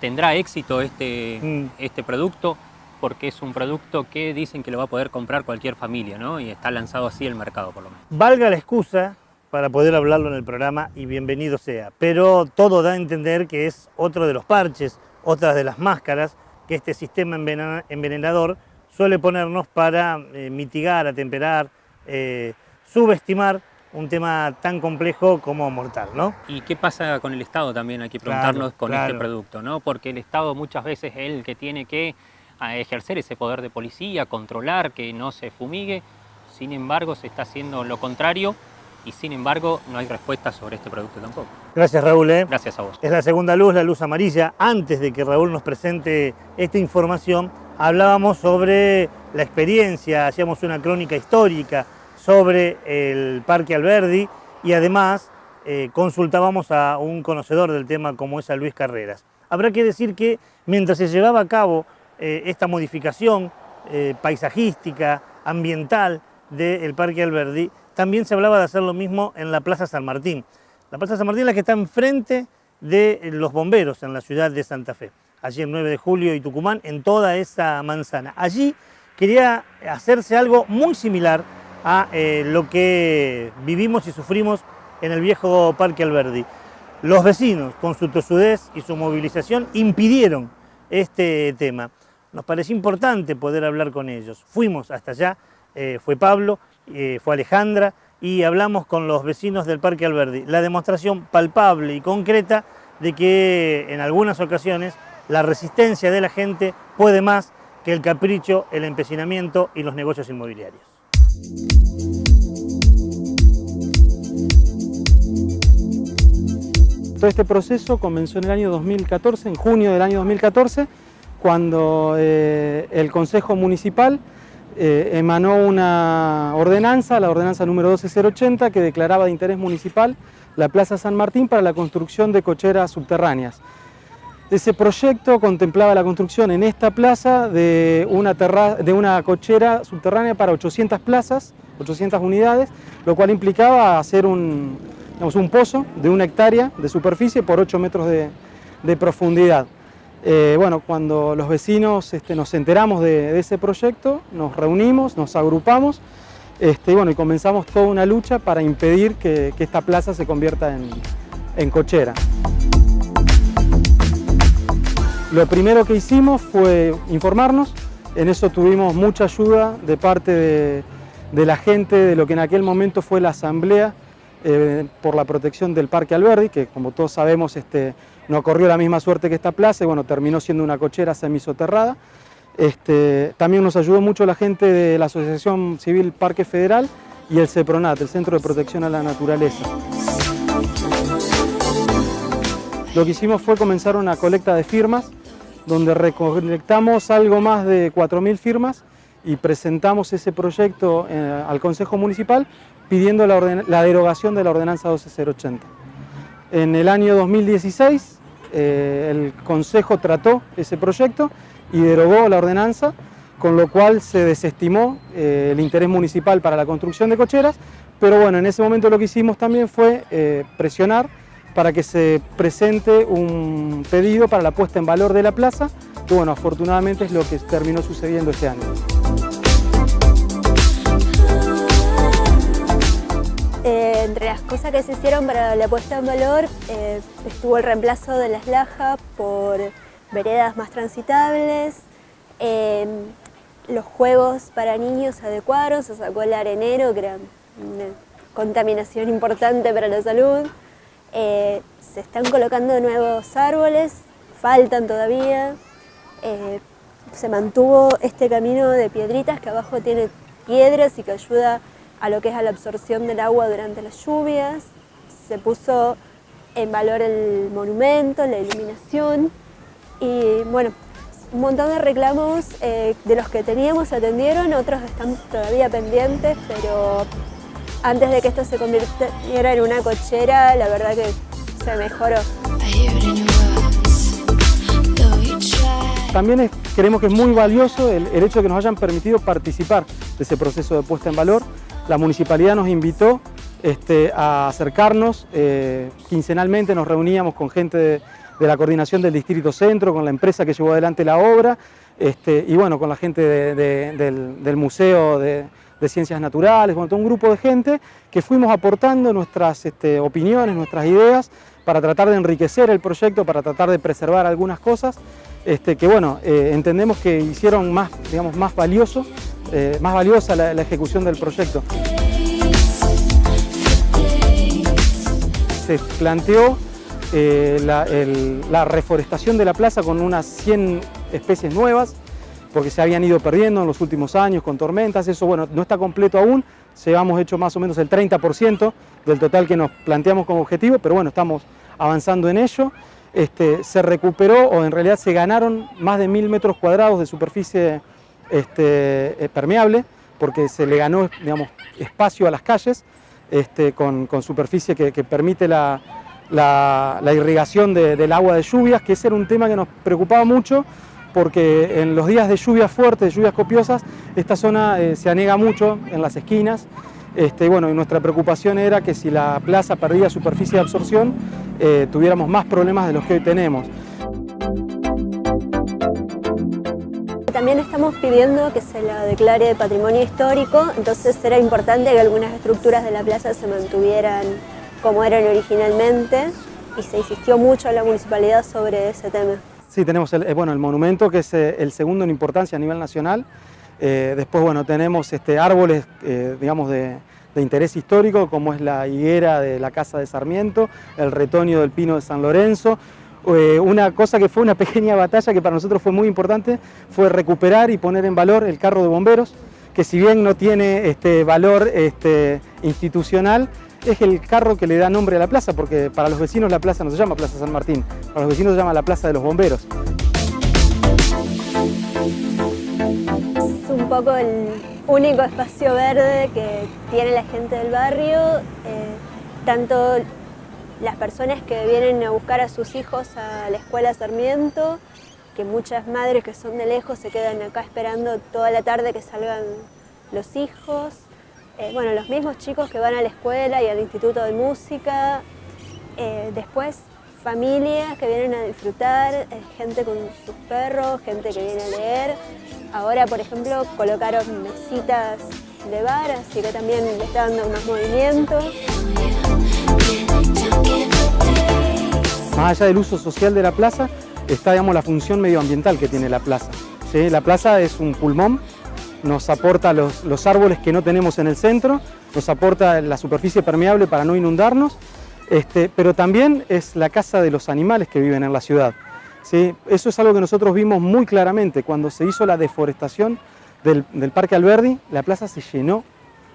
¿Tendrá éxito este producto? Porque es un producto que dicen que lo va a poder comprar cualquier familia, ¿no? Y está lanzado así al mercado, por lo menos. Valga la excusa para poder hablarlo en el programa y bienvenido sea, pero todo da a entender que es otro de los parches, otra de las máscaras que este sistema envenenador suele ponernos para mitigar, atemperar, subestimar un tema tan complejo como mortal, ¿no? ¿Y qué pasa con el Estado también? Hay que preguntarnos este producto, ¿no? Porque el Estado muchas veces es el que tiene que ejercer ese poder de policía, controlar que no se fumigue. Sin embargo, se está haciendo lo contrario y sin embargo no hay respuesta sobre este producto tampoco. Gracias, Raúl. Gracias a vos. Es la segunda luz, la luz amarilla. Antes de que Raúl nos presente esta información, hablábamos sobre la experiencia, hacíamos una crónica histórica sobre el Parque Alberdi y además consultábamos a un conocedor del tema como es a Luis Carreras. Habrá que decir que mientras se llevaba a cabo esta modificación paisajística, ambiental del Parque Alberdi, también se hablaba de hacer lo mismo en la Plaza San Martín. La Plaza San Martín es la que está enfrente de los bomberos en la ciudad de Santa Fe, allí en 9 de Julio y Tucumán, en toda esa manzana. Allí quería hacerse algo muy similar a lo que vivimos y sufrimos en el viejo Parque Alberdi. Los vecinos, con su tosudez y su movilización, impidieron este tema. Nos pareció importante poder hablar con ellos. Fuimos hasta allá, fue Pablo, fue Alejandra, y hablamos con los vecinos del Parque Alberdi. La demostración palpable y concreta de que en algunas ocasiones la resistencia de la gente puede más que el capricho, el empecinamiento y los negocios inmobiliarios. Todo este proceso comenzó en el año 2014, en junio del año 2014, cuando el Consejo Municipal emanó una ordenanza, la ordenanza número 12080, que declaraba de interés municipal la Plaza San Martín para la construcción de cocheras subterráneas. Ese proyecto contemplaba la construcción en esta plaza de una cochera subterránea para 800 plazas, 800 unidades, lo cual implicaba hacer un pozo de 1 hectárea de superficie por 8 metros de profundidad. Bueno, cuando los vecinos nos enteramos de ese proyecto, nos reunimos, nos agrupamos y comenzamos toda una lucha para impedir que esta plaza se convierta en cochera. Lo primero que hicimos fue informarnos, en eso tuvimos mucha ayuda de parte de la gente de lo que en aquel momento fue la Asamblea por la protección del Parque Alberdi, que como todos sabemos no corrió la misma suerte que esta plaza y bueno, terminó siendo una cochera semisoterrada. También nos ayudó mucho la gente de la Asociación Civil Parque Federal y el CEPRONAT, el Centro de Protección a la Naturaleza. Lo que hicimos fue comenzar una colecta de firmas, donde recolectamos algo más de 4.000 firmas y presentamos ese proyecto al Consejo Municipal pidiendo la derogación de la ordenanza 12080. En el año 2016 el Consejo trató ese proyecto y derogó la ordenanza, con lo cual se desestimó el interés municipal para la construcción de cocheras, pero bueno, en ese momento lo que hicimos también fue presionar para que se presente un pedido para la puesta en valor de la plaza, que bueno, afortunadamente es lo que terminó sucediendo este año. Entre las cosas que se hicieron para la puesta en valor estuvo el reemplazo de las lajas por veredas más transitables, los juegos para niños se adecuaron, se sacó el arenero, que era una contaminación importante para la salud. Se están colocando nuevos árboles, faltan todavía. Se mantuvo este camino de piedritas que abajo tiene piedras y que ayuda a lo que es a la absorción del agua durante las lluvias. Se puso en valor el monumento, la iluminación y bueno, un montón de reclamos de los que teníamos se atendieron, otros están todavía pendientes, pero antes de que esto se convirtiera en una cochera, la verdad que se mejoró. También creemos que es muy valioso el hecho de que nos hayan permitido participar de ese proceso de puesta en valor. La municipalidad nos invitó a acercarnos, quincenalmente nos reuníamos con gente de la coordinación del Distrito Centro, con la empresa que llevó adelante la obra y bueno, con la gente del Museo de Ciencias Naturales, bueno, todo un grupo de gente que fuimos aportando nuestras opiniones, nuestras ideas para tratar de enriquecer el proyecto, para tratar de preservar algunas cosas que bueno, entendemos que hicieron más valiosa la ejecución del proyecto. Se planteó la reforestación de la plaza con unas 100 especies nuevas, porque se habían ido perdiendo en los últimos años con tormentas. Eso bueno, no está completo aún, llevamos hecho más o menos el 30% del total que nos planteamos como objetivo, pero bueno, estamos avanzando en ello. Se recuperó, o en realidad se ganaron más de 1000 metros cuadrados de superficie permeable, porque se le ganó, digamos, espacio a las calles con superficie que permite la irrigación del agua de lluvias, que ese era un tema que nos preocupaba mucho, porque en los días de lluvias fuertes, de lluvias copiosas, esta zona se anega mucho en las esquinas. Bueno, y nuestra preocupación era que si la plaza perdía superficie de absorción, tuviéramos más problemas de los que hoy tenemos. También estamos pidiendo que se la declare de patrimonio histórico, entonces era importante que algunas estructuras de la plaza se mantuvieran como eran originalmente y se insistió mucho en la municipalidad sobre ese tema. Sí, tenemos el monumento, que es el segundo en importancia a nivel nacional. Después, bueno, tenemos árboles, digamos, de interés histórico, como es la higuera de la Casa de Sarmiento, el retoño del Pino de San Lorenzo. Una cosa que fue una pequeña batalla que para nosotros fue muy importante fue recuperar y poner en valor el carro de bomberos, que si bien no tiene valor institucional, es el carro que le da nombre a la plaza, porque para los vecinos la plaza no se llama Plaza San Martín, para los vecinos se llama la Plaza de los Bomberos. Es un poco el único espacio verde que tiene la gente del barrio, tanto las personas que vienen a buscar a sus hijos a la escuela Sarmiento, que muchas madres que son de lejos se quedan acá esperando toda la tarde que salgan los hijos, bueno, los mismos chicos que van a la escuela y al Instituto de Música, después familias que vienen a disfrutar, gente con sus perros, gente que viene a leer. Ahora, por ejemplo, colocaron mesitas de bar, así que también le está dando más movimiento. Más allá del uso social de la plaza, está, digamos, la función medioambiental que tiene la plaza. ¿Sí? La plaza es un pulmón, nos aporta los árboles que no tenemos en el centro, nos aporta la superficie permeable para no inundarnos, pero también es la casa de los animales que viven en la ciudad. ¿Sí? Eso es algo que nosotros vimos muy claramente cuando se hizo la deforestación del Parque Alberdi. La plaza se llenó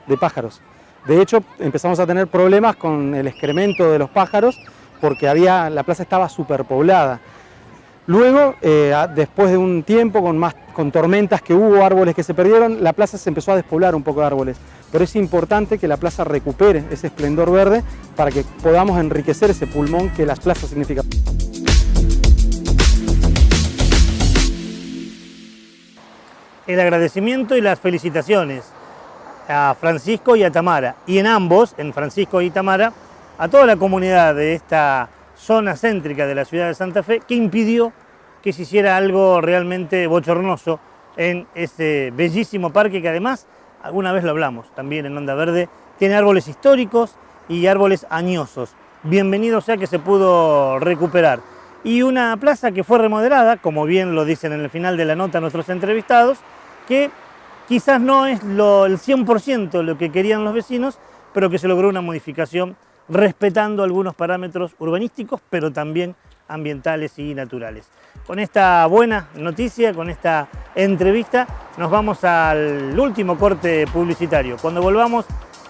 de pájaros. De hecho, empezamos a tener problemas con el excremento de los pájaros porque la plaza estaba superpoblada. Luego, después de un tiempo, con tormentas que hubo, árboles que se perdieron, la plaza se empezó a despoblar un poco de árboles. Pero es importante que la plaza recupere ese esplendor verde para que podamos enriquecer ese pulmón que las plazas significan. El agradecimiento y las felicitaciones a Francisco y a Tamara, y en ambos, en Francisco y Tamara, a toda la comunidad de esta zona céntrica de la ciudad de Santa Fe, que impidió que se hiciera algo realmente bochornoso en este bellísimo parque que además, alguna vez lo hablamos también en Onda Verde, tiene árboles históricos y árboles añosos. Bienvenido sea que se pudo recuperar. Y una plaza que fue remodelada, como bien lo dicen en el final de la nota nuestros entrevistados, que quizás no es el 100% lo que querían los vecinos, pero que se logró una modificación respetando algunos parámetros urbanísticos, pero también ambientales y naturales. Con esta buena noticia, con esta entrevista, nos vamos al último corte publicitario. Cuando volvamos,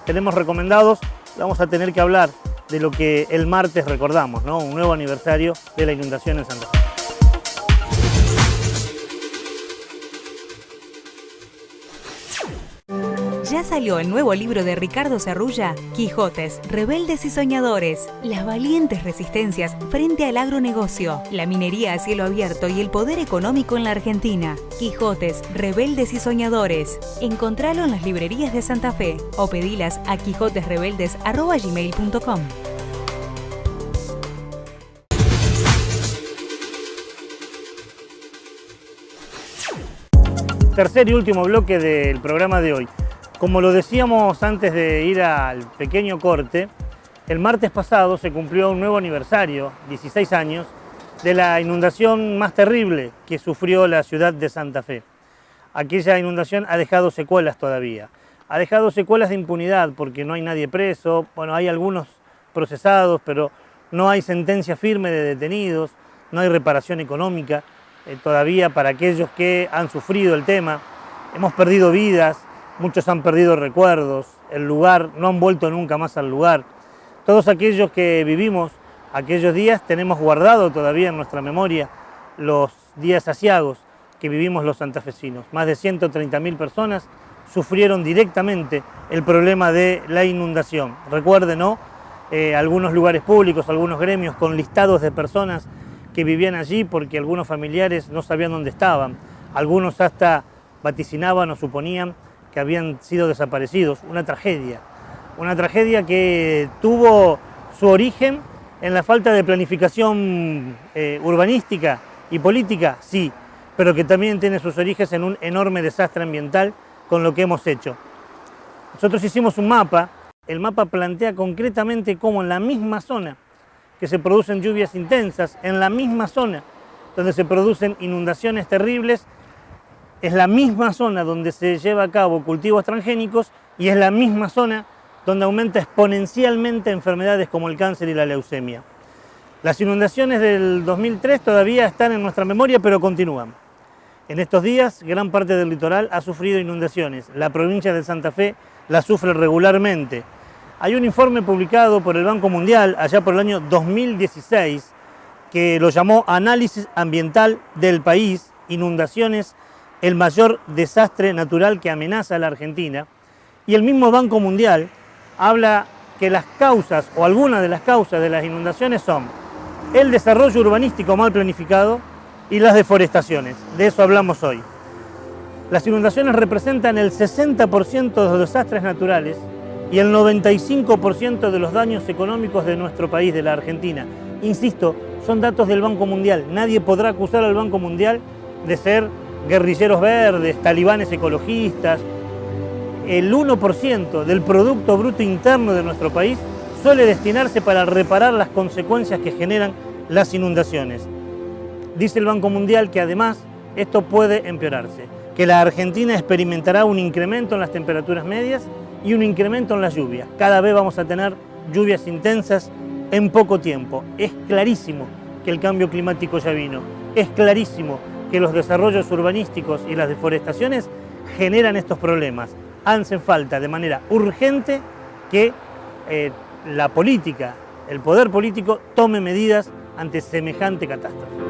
tenemos recomendados, vamos a tener que hablar de lo que el martes recordamos, ¿no? Un nuevo aniversario de la inundación en Santa Fe. Ya salió el nuevo libro de Ricardo Cerrulla, Quijotes, Rebeldes y Soñadores, las valientes resistencias frente al agronegocio, la minería a cielo abierto y el poder económico en la Argentina. Quijotes, Rebeldes y Soñadores. Encontralo en las librerías de Santa Fe o pedilas a quijotesrebeldes@gmail.com. Tercer y último bloque del programa de hoy. Como lo decíamos antes de ir al pequeño corte, el martes pasado se cumplió un nuevo aniversario, 16 años, de la inundación más terrible que sufrió la ciudad de Santa Fe. Aquella inundación ha dejado secuelas todavía. Ha dejado secuelas de impunidad porque no hay nadie preso, bueno, hay algunos procesados, pero no hay sentencia firme de detenidos, no hay reparación económica todavía para aquellos que han sufrido el tema. Hemos perdido vidas. Muchos han perdido recuerdos, el lugar, no han vuelto nunca más al lugar. Todos aquellos que vivimos aquellos días tenemos guardado todavía en nuestra memoria los días aciagos que vivimos los santafesinos. Más de 130.000 personas sufrieron directamente el problema de la inundación. Recuerden, ¿no? Algunos lugares públicos, algunos gremios con listados de personas que vivían allí porque algunos familiares no sabían dónde estaban. Algunos hasta vaticinaban o suponían que habían sido desaparecidos. Una tragedia que tuvo su origen en la falta de planificación urbanística y política, sí, pero que también tiene sus orígenes en un enorme desastre ambiental con lo que hemos hecho. Nosotros hicimos un mapa, el mapa plantea concretamente cómo en la misma zona que se producen lluvias intensas, en la misma zona donde se producen inundaciones terribles, es la misma zona donde se lleva a cabo cultivos transgénicos y es la misma zona donde aumenta exponencialmente enfermedades como el cáncer y la leucemia. Las inundaciones del 2003 todavía están en nuestra memoria, pero continúan. En estos días, gran parte del litoral ha sufrido inundaciones. La provincia de Santa Fe la sufre regularmente. Hay un informe publicado por el Banco Mundial allá por el año 2016 que lo llamó Análisis Ambiental del País, Inundaciones, el mayor desastre natural que amenaza a la Argentina. Y el mismo Banco Mundial habla que las causas o algunas de las causas de las inundaciones son el desarrollo urbanístico mal planificado y las deforestaciones. De eso hablamos hoy. Las inundaciones representan el 60% de los desastres naturales y el 95% de los daños económicos de nuestro país, de la Argentina. Insisto, son datos del Banco Mundial. Nadie podrá acusar al Banco Mundial de ser guerrilleros verdes, talibanes ecologistas. El 1% del Producto Bruto Interno de nuestro país suele destinarse para reparar las consecuencias que generan las inundaciones. Dice el Banco Mundial que además esto puede empeorarse, que la Argentina experimentará un incremento en las temperaturas medias y un incremento en las lluvias. Cada vez vamos a tener lluvias intensas en poco tiempo. Es clarísimo que el cambio climático ya vino. Es clarísimo que los desarrollos urbanísticos y las deforestaciones generan estos problemas. Hace falta de manera urgente que la política, el poder político, tome medidas ante semejante catástrofe.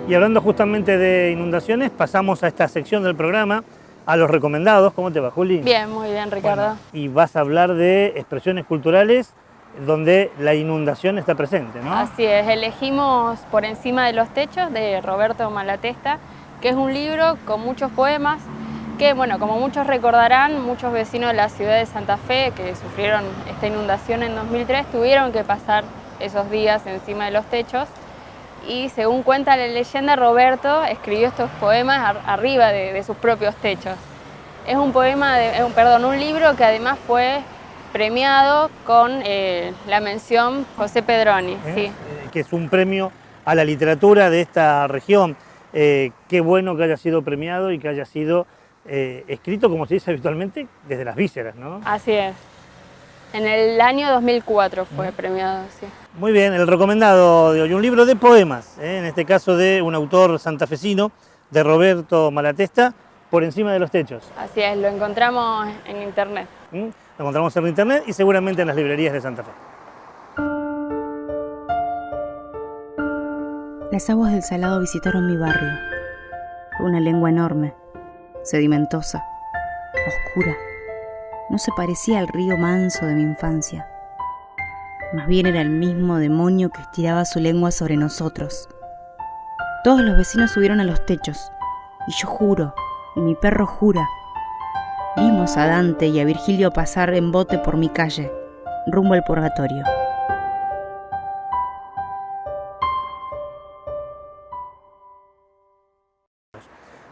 Y hablando justamente de inundaciones, pasamos a esta sección del programa, a los recomendados. ¿Cómo te va, Juli? Bien, muy bien, Ricardo. Bueno, y vas a hablar de expresiones culturales donde la inundación está presente, ¿no? Así es, elegimos Por encima de los techos de Roberto Malatesta, que es un libro con muchos poemas que, bueno, como muchos recordarán, muchos vecinos de la ciudad de Santa Fe que sufrieron esta inundación en 2003 tuvieron que pasar esos días encima de los techos. Y según cuenta la leyenda, Roberto escribió estos poemas arriba de sus propios techos. Es un un libro que además fue premiado con la mención José Pedroni. Sí. Que es un premio a la literatura de esta región. Qué bueno que haya sido premiado y que haya sido escrito, como se dice habitualmente, desde las vísceras, ¿no? Así es. En el año 2004 fue premiado, sí. Muy bien, el recomendado de hoy, un libro de poemas, en este caso de un autor santafesino, de Roberto Malatesta, Por encima de los techos. Así es, lo encontramos en internet. Lo encontramos en internet y seguramente en las librerías de Santa Fe. Las aguas del Salado visitaron mi barrio. Una lengua enorme, sedimentosa, oscura. No se parecía al río manso de mi infancia. Más bien era el mismo demonio que estiraba su lengua sobre nosotros. Todos los vecinos subieron a los techos, y yo juro, y mi perro jura. Vimos a Dante y a Virgilio pasar en bote por mi calle, rumbo al purgatorio.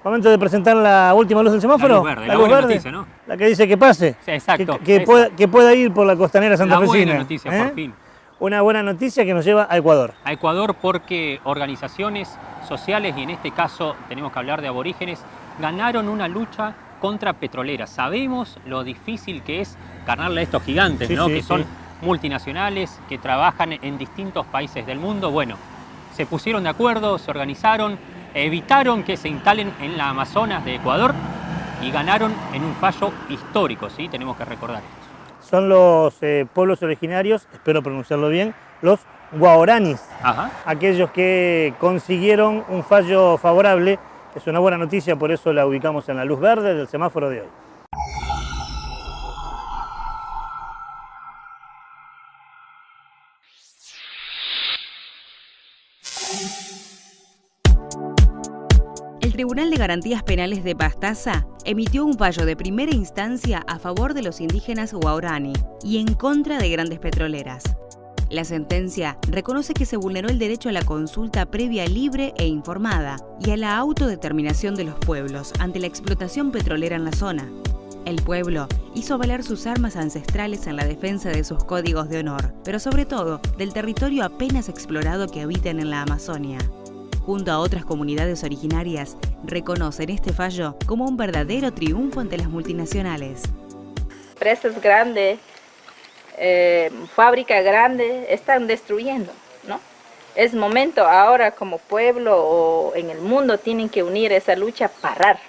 Momento de presentar la última luz del semáforo. La luz verde, noticia, ¿no? La que dice que pase. Sí, exacto. Que pueda ir por la costanera santafesina. La buena noticia, por fin. Una buena noticia que nos lleva a Ecuador. A Ecuador porque organizaciones sociales, y en este caso tenemos que hablar de aborígenes, ganaron una lucha contra petroleras. Sabemos lo difícil que es ganarle a estos gigantes, ¿no? Que son multinacionales, que trabajan en distintos países del mundo. Bueno, se pusieron de acuerdo, se organizaron, evitaron que se instalen en la Amazonas de Ecuador y ganaron en un fallo histórico, ¿sí? Tenemos que recordar esto. Son los pueblos originarios, espero pronunciarlo bien, los guaraníes. Ajá. Aquellos que consiguieron un fallo favorable. Es una buena noticia, por eso la ubicamos en la luz verde del semáforo de hoy. Tribunal de Garantías Penales de Pastaza emitió un fallo de primera instancia a favor de los indígenas guaraní y en contra de grandes petroleras. La sentencia reconoce que se vulneró el derecho a la consulta previa libre e informada y a la autodeterminación de los pueblos ante la explotación petrolera en la zona. El pueblo hizo valer sus armas ancestrales en la defensa de sus códigos de honor, pero sobre todo del territorio apenas explorado que habitan en la Amazonia. Junto a otras comunidades originarias, reconocen este fallo como un verdadero triunfo ante las multinacionales. Empresas grandes, fábricas grandes están destruyendo, ¿no? Es momento ahora como pueblo o en el mundo tienen que unir esa lucha, parar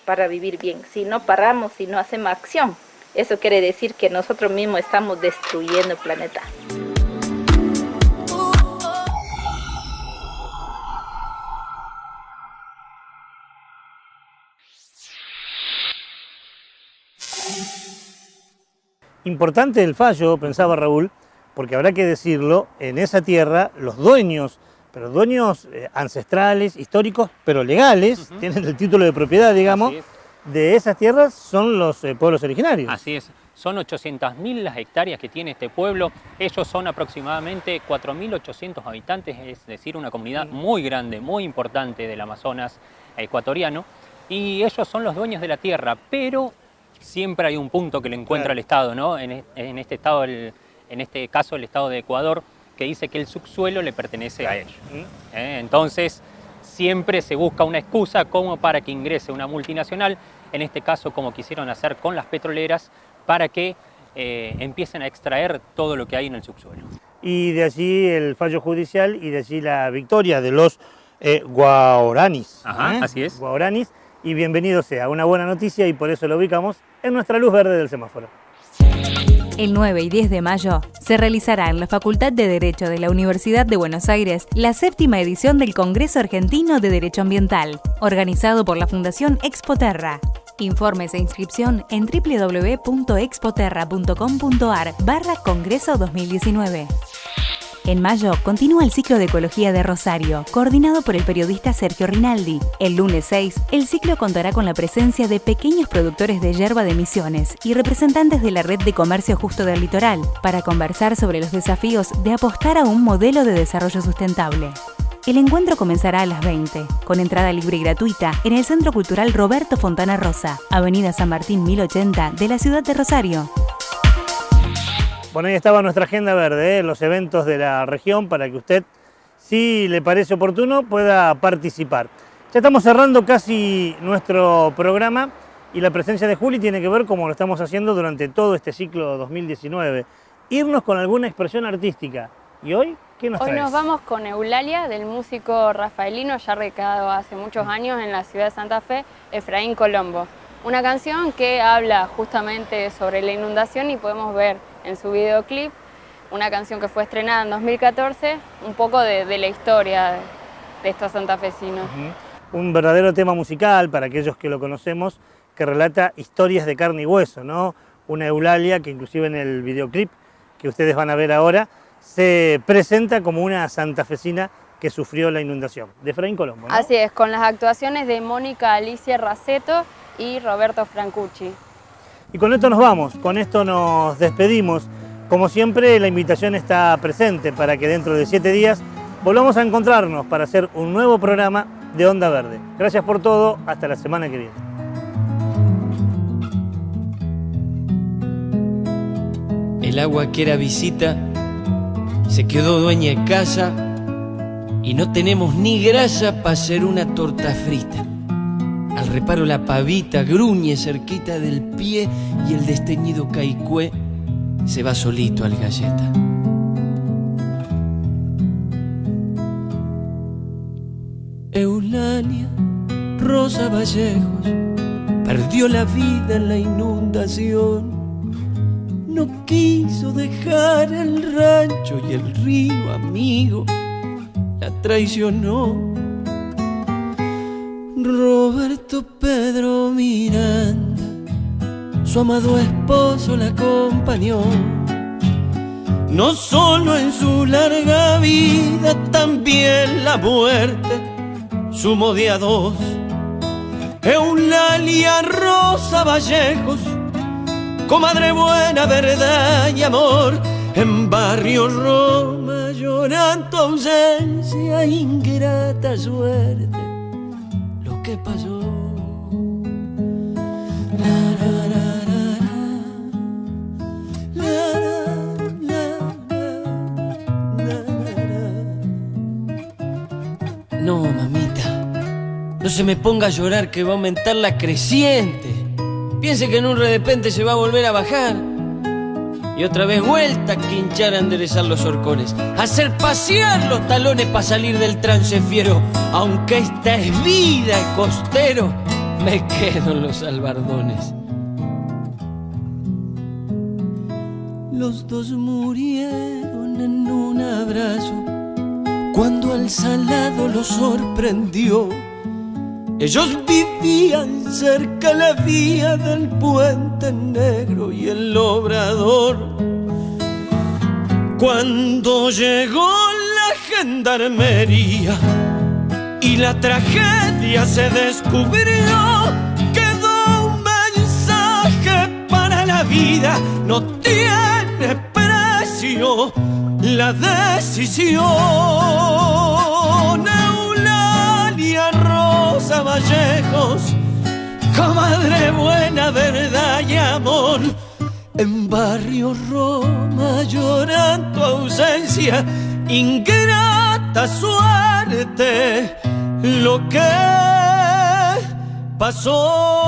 para vivir bien. Si no paramos, si no hacemos acción, eso quiere decir que nosotros mismos estamos destruyendo el planeta. Importante el fallo, pensaba Raúl, porque habrá que decirlo, en esa tierra los dueños, pero dueños ancestrales, históricos, pero legales, tienen el título de propiedad, digamos, de esas tierras son los pueblos originarios. Así es, son 800.000 las hectáreas que tiene este pueblo, ellos son aproximadamente 4.800 habitantes, es decir, una comunidad muy grande, muy importante del Amazonas ecuatoriano, y ellos son los dueños de la tierra, pero siempre hay un punto que le encuentra el Estado, ¿no? En este caso el Estado de Ecuador, que dice que el subsuelo le pertenece a ellos. Entonces, siempre se busca una excusa como para que ingrese una multinacional, en este caso como quisieron hacer con las petroleras, para que empiecen a extraer todo lo que hay en el subsuelo. Y de allí el fallo judicial y de allí la victoria de los guaraníes. Ajá, así es. Guaraníes. Y bienvenido sea, una buena noticia y por eso lo ubicamos en nuestra luz verde del semáforo. El 9 y 10 de mayo se realizará en la Facultad de Derecho de la Universidad de Buenos Aires la 7ª edición del Congreso Argentino de Derecho Ambiental, organizado por la Fundación Expoterra. Informes e inscripción en www.expoterra.com.ar/Congreso 2019. En mayo continúa el ciclo de Ecología de Rosario, coordinado por el periodista Sergio Rinaldi. El lunes 6, el ciclo contará con la presencia de pequeños productores de yerba de Misiones y representantes de la Red de Comercio Justo del Litoral, para conversar sobre los desafíos de apostar a un modelo de desarrollo sustentable. El encuentro comenzará a las 20, con entrada libre y gratuita en el Centro Cultural Roberto Fontana Rosa, Avenida San Martín 1080 de la ciudad de Rosario. Bueno, ahí estaba nuestra agenda verde, los eventos de la región, para que usted, si le parece oportuno, pueda participar. Ya estamos cerrando casi nuestro programa y la presencia de Juli tiene que ver como lo estamos haciendo durante todo este ciclo 2019. Irnos con alguna expresión artística. ¿Y hoy qué nos traes? Hoy nos vamos con Eulalia, del músico rafaelino, ya radicado hace muchos años en la ciudad de Santa Fe, Efraín Colombo. Una canción que habla justamente sobre la inundación y podemos ver en su videoclip, una canción que fue estrenada en 2014, un poco de la historia de estos santafesinos. Un verdadero tema musical para aquellos que lo conocemos, que relata historias de carne y hueso, ¿no? Una Eulalia que inclusive en el videoclip que ustedes van a ver ahora, se presenta como una santafesina que sufrió la inundación, de Efraín Colombo, ¿no? Así es, con las actuaciones de Mónica Alicia Raceto y Roberto Francucci. Y con esto nos vamos, con esto nos despedimos. Como siempre, la invitación está presente para que dentro de 7 días volvamos a encontrarnos para hacer un nuevo programa de Onda Verde. Gracias por todo, hasta la semana que viene. El agua que era visita se quedó dueña de casa y no tenemos ni grasa para hacer una torta frita. Al reparo la pavita gruñe cerquita del pie y el desteñido caicué se va solito al galleta. Eulalia Rosa Vallejos perdió la vida en la inundación. No quiso dejar el rancho y el río amigo la traicionó. Roberto Pedro Miranda, su amado esposo la acompañó, no solo en su larga vida, también la muerte sumo de a dos. Eulalia Rosa Vallejos, comadre buena, verdad y amor, en Barrio Roma lloran tu ausencia, ingrata suerte, lo que pasó. No, mamita, no se me ponga a llorar que va a aumentar la creciente. Piense que en un repente se va a volver a bajar. Y otra vez vuelta a quinchar, a enderezar los horcones, a hacer pasear los talones para salir del trance fiero. Aunque esta es vida, costero, me quedo en los albardones. Los dos murieron en un abrazo cuando al salado los sorprendió. Ellos vivían cerca la vía del Puente Negro y el Obrador. Cuando llegó la gendarmería y la tragedia se descubrió, quedó un mensaje para la vida: no tiene precio la decisión. Eulalia Rosa Vallejos, comadre buena, verdad y amor, en Barrio Roma lloran tu ausencia, ingrata suerte, lo que pasó.